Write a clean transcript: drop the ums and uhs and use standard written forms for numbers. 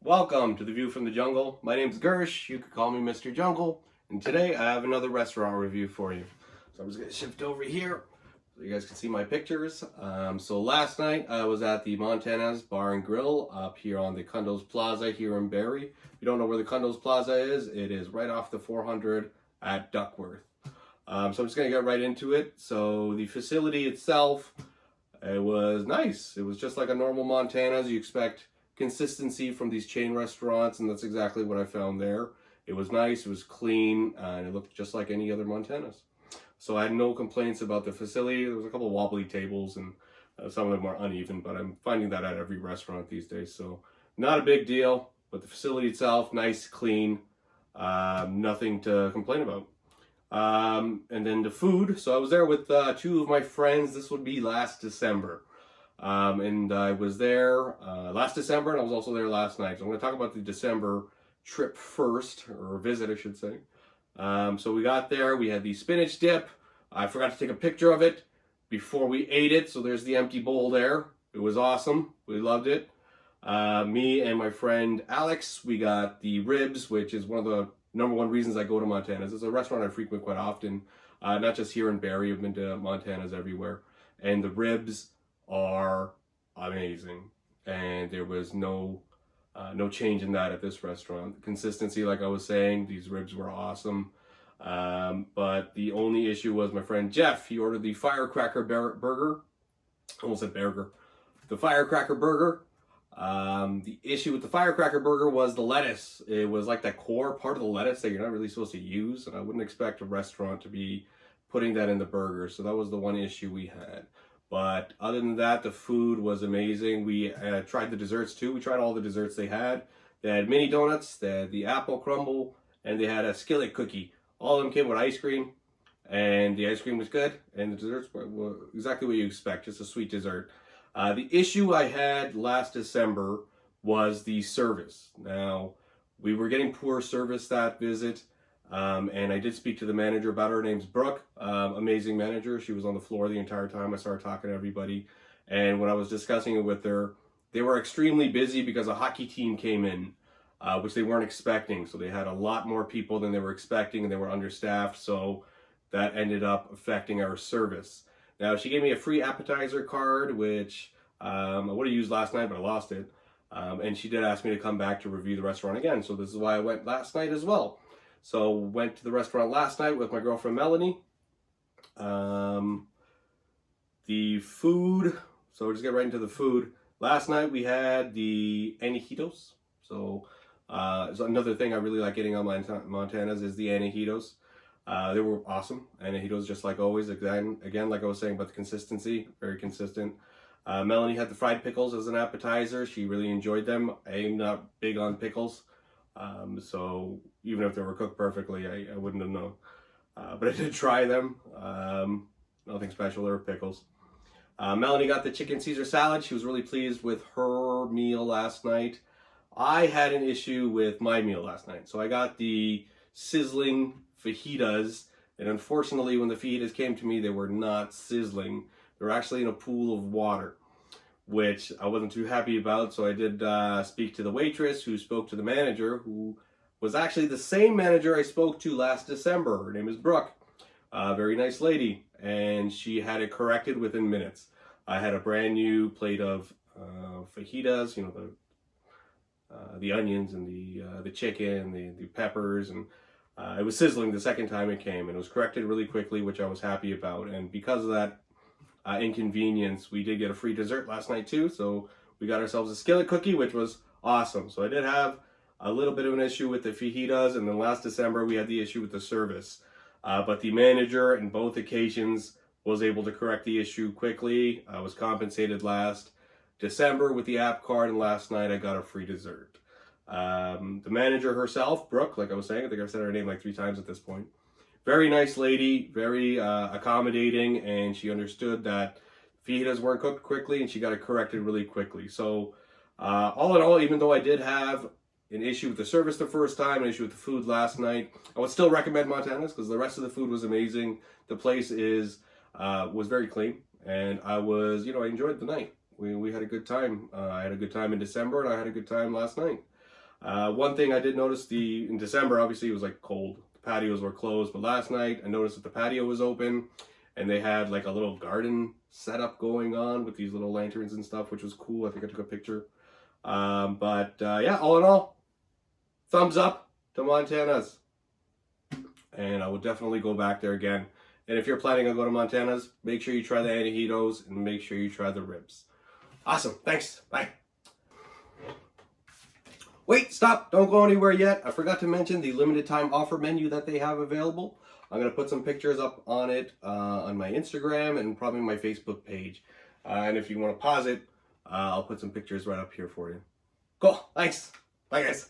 Welcome to the View from the Jungle. My name's Gersh. You could call me Mr. Jungle. And today I have another restaurant review for you. So I'm just going to shift over here so you guys can see my pictures. So last night I was at the Montanas Bar and Grill up here on the Condos Plaza here in Barrie. If you don't know where the Condos Plaza is, it is right off the 400 at Duckworth. So I'm just going to get right into it. So the facility itself, it was nice. It was just like a normal Montana's. You expect consistency from these chain restaurants, and that's exactly what I found there. It was nice, it was clean, and it looked just like any other Montanas. So I had no complaints about the facility. There was a couple of wobbly tables, and some of them were uneven, but I'm finding that at every restaurant these days. So not a big deal, but the facility itself, nice, clean, nothing to complain about. And then the food. So I was there with two of my friends. This would be last December. And I was there last December, and I was also there last night. So I'm going to talk about the December trip first, or visit, I should say. So we got there, we had the spinach dip. I forgot to take a picture of it before we ate it, so there's the empty bowl there. It was awesome. We loved it. Me and my friend Alex, we got the ribs, which is one of the number one reasons I go to Montana's. It's a restaurant I frequent quite often, not just here in Barrie. I've been to Montana's everywhere. And the ribs are amazing, and there was no change in that at this restaurant. The consistency, like I was saying, these ribs were awesome, but the only issue was my friend Jeff. He ordered the firecracker burger. I almost said burger. The firecracker burger. The issue with the firecracker burger was the lettuce. It was like that core part of the lettuce that you're not really supposed to use, and I wouldn't expect a restaurant to be putting that in the burger. So that was the one issue we had. But other than that, the food was amazing. We tried the desserts too. We tried all the desserts they had. They had mini donuts, they had the apple crumble, and they had a skillet cookie. All of them came with ice cream, and the ice cream was good, and the desserts were exactly what you expect, just a sweet dessert. The issue I had last December was the service. Now, we were getting poor service that visit. And I did speak to the manager about her. Her name's Brooke, amazing manager. She was on the floor the entire time. I started talking to everybody. And when I was discussing it with her, they were extremely busy because a hockey team came in, which they weren't expecting. So they had a lot more people than they were expecting, and they were understaffed. So that ended up affecting our service. Now, she gave me a free appetizer card, which I would have used last night, but I lost it. And she did ask me to come back to review the restaurant again. So this is why I went last night as well. So went to the restaurant last night with my girlfriend Melanie. The food, so we'll just get right into the food. Last night we had the antojitos. So another thing I really like getting on Montana's is the antojitos. They were awesome. Antojitos, just like always. Again, like I was saying about the consistency, very consistent. Melanie had the fried pickles as an appetizer. She really enjoyed them. I'm not big on pickles. So even if they were cooked perfectly, I wouldn't have known. But I did try them. Nothing special, there were pickles. Melanie got the chicken Caesar salad. She was really pleased with her meal last night. I had an issue with my meal last night. So I got the sizzling fajitas, and unfortunately when the fajitas came to me, they were not sizzling. They were actually in a pool of water, which I wasn't too happy about. So I did speak to the waitress, who spoke to the manager, who was actually the same manager I spoke to last December. Her name is Brooke. Very nice lady, and she had it corrected within minutes. I had a brand new plate of fajitas, you know, the onions and the chicken, the peppers, and it was sizzling the second time it came, and it was corrected really quickly, which I was happy about. And because of that inconvenience, we did get a free dessert last night too. So we got ourselves a skillet cookie, which was awesome. So I did have a little bit of an issue with the fajitas, and then last December we had the issue with the service. But the manager in both occasions was able to correct the issue quickly. I was compensated last December with the app card, and last night I got a free dessert. The manager herself, Brooke, like I was saying, I think I've said her name like 3 times at this point. Very nice lady, very accommodating, and she understood that fajitas weren't cooked quickly, and she got it corrected really quickly. So all in all, even though I did have an issue with the service the first time, an issue with the food last night, I would still recommend Montana's because the rest of the food was amazing. The place was very clean, and I enjoyed the night. We had a good time. I had a good time in December, and I had a good time last night. One thing I did notice, in December, obviously it was like cold. The patios were closed, but last night I noticed that the patio was open and they had like a little garden setup going on with these little lanterns and stuff, which was cool. I think I took a picture. Yeah, all in all, thumbs up to Montanas. And I will definitely go back there again. And if you're planning on going to Montanas, make sure you try the antojitos and make sure you try the ribs. Awesome. Thanks. Bye. Wait, stop. Don't go anywhere yet. I forgot to mention the limited time offer menu that they have available. I'm going to put some pictures up on it on my Instagram and probably my Facebook page. And if you want to pause it, I'll put some pictures right up here for you. Cool. Thanks. Bye, guys.